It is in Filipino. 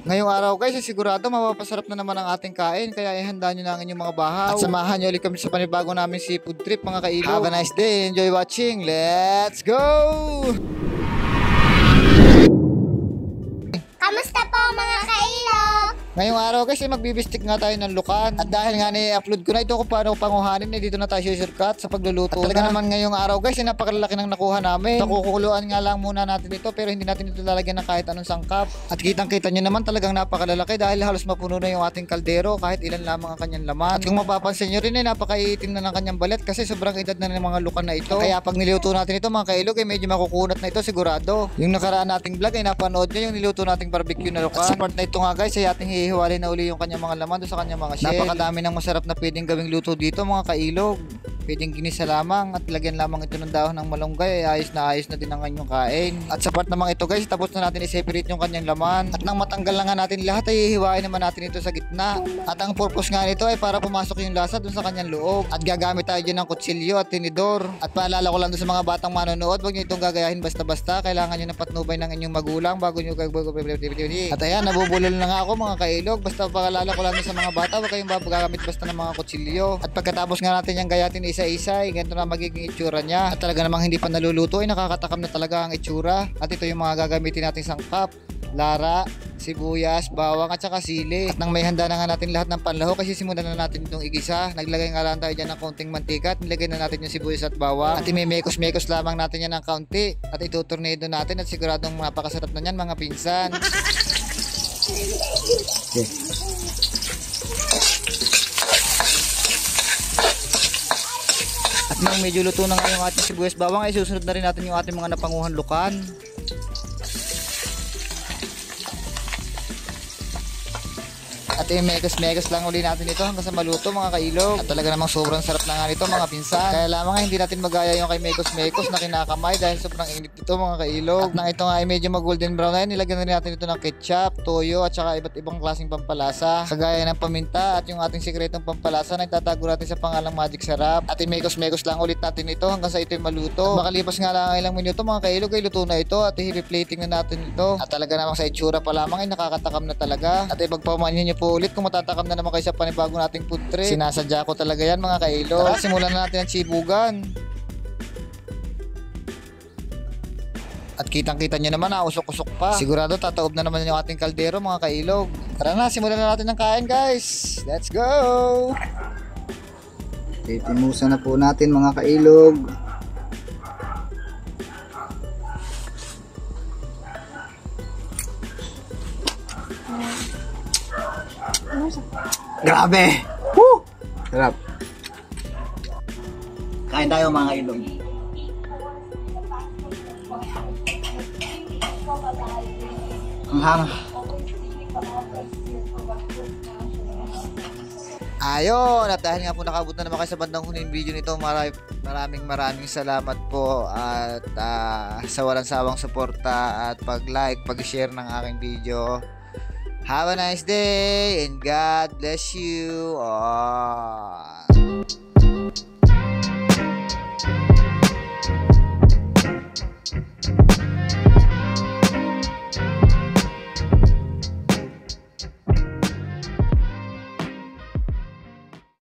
Ngayong araw guys, sigurado mapapasarap na naman ang ating kain, kaya ihanda nyo na ang inyong mga bahaw. At samahan nyo ulit kami sa panibago namin seafood trip mga kailog. Have a nice day, enjoy watching, let's go! Kamusta po mga kailog? Ngayong araw guys, magbibistik nga tayo ng lukan. At dahil nga ni-upload ko na ito kung paano panguhanin, dito na tayo shortcut sa pagluluto. At talaga naman ngayong araw guys, napakalaki ng nakuha namin. Nakukuluan nga lang muna natin ito, pero hindi natin ito lalagyan ng kahit anong sangkap. At kitang-kita nyo naman talagang napakalalaki dahil halos mapuno na yung ating kaldero kahit ilan lamang ang kanyang laman. At kung mapapansin nyo rin napakaitim na ng kanyang balat kasi sobrang edad na ng mga lukan na ito. Kaya pag niluto natin ito mga kailog, medyo makukunat na ito sigurado. Yung nakaraan nating vlog ay napanood nyo yung niluto nating barbecue na lukan. At sa part na ito nga guys, ay ating hihiwalay na uli yung kanyang mga laman doon sa kanyang mga shell. Napakadami ng masarap na pwedeng gawing luto dito mga kailog. Pwedeng ginisa lamang at lagyan lamang ito ng dahon ng malunggay, ay ayos na din ang kanyang kain. At sa part namang ito guys, tapos na natin i-separate yung kanyang laman. At nang matanggal na nga natin lahat, ay hihiwain naman natin ito sa gitna. At ang purpose nga nito ay para pumasok yung lasa doon sa kanyang loob. At gagamit tayo dyan ng kutsilyo at tinidor. At paalala ko lang doon sa mga batang manonood, huwag nyo itong gagayahin basta-basta. Kailangan nyo ng patnubay ng inyong magulang bago nyo At ayan, nabubulol na nga ako mga kailog. Basta paalala ko lang doon sa mga bata, huwag kayong gagamit basta ng mga kutsilyo. At pagkatapos nga natin yung gayatin isa-isa, ganito na magiging itsura niya. At talaga namang hindi pa naluluto ay nakakatakam na talaga ang itsura. At ito yung mga gagamitin nating sangkap: lara, sibuyas, bawang at saka sili. At nang may handa na nga natin lahat ng panlahok, kasi simulan na natin itong igisa. Naglagay nga lang tayo dyan ng konting mantika at nilagay na natin yung sibuyas at bawang. At imemekos-mekos lamang natin yan ng kaunti. At itutornado natin at siguradong napakasarap na yan mga pinsan. Okay. At nang medyo luto na nga yung ating sibuyas bawang, ay susunod na rin natin yung ating mga napanguhan lukan. At i-megas lang uli natin ito hanggang sa maluto mga kailog. At talaga namang sobrang sarap na nga nito mga pinsan. Kaya lamang hindi natin magaya yung kay mekos na kinakamay dahil sobrang init ito mga kailog. At nang ito nga ay medyo mag golden brown na yan, nilagyan na rin natin ito ng ketchup, toyo at saka iba't ibang klaseng pampalasa. Kagaya ng paminta at yung ating sikretong pampalasa na itatago natin sa pangalang Magic Sarap. At i-mekos lang ulit natin ito hanggang sa ito'y maluto. At makalipas nga lang ilang minuto mga kailog ay luto na ito at i-plating na natin ito. At talaga namang sa itsura pa lamang ay nakakatakam na talaga. At ipagpamanhin nyo po ulit kung matatakam na naman kayo sa panibago nating food trip. Sinasadya ko talaga yan mga kailog. Tara, simulan na natin ang chibugan. At kitang-kita nyo naman, usok-usok pa. Sigurado tataob na naman yung ating kaldero mga kailog. Tara na, simulan na natin ang kain guys. Let's go! Titimusan na po natin mga kailog. Grabe! Woo! Sarap. Kain tayo mga kailog. Ang hanga. Ayun, at dahil nga po nakabot na naman kayo sa bandang huling video nito, maraming salamat po at sa walang sawang suporta at pag-like, pag-share ng aking video. Have a nice day and God bless you all.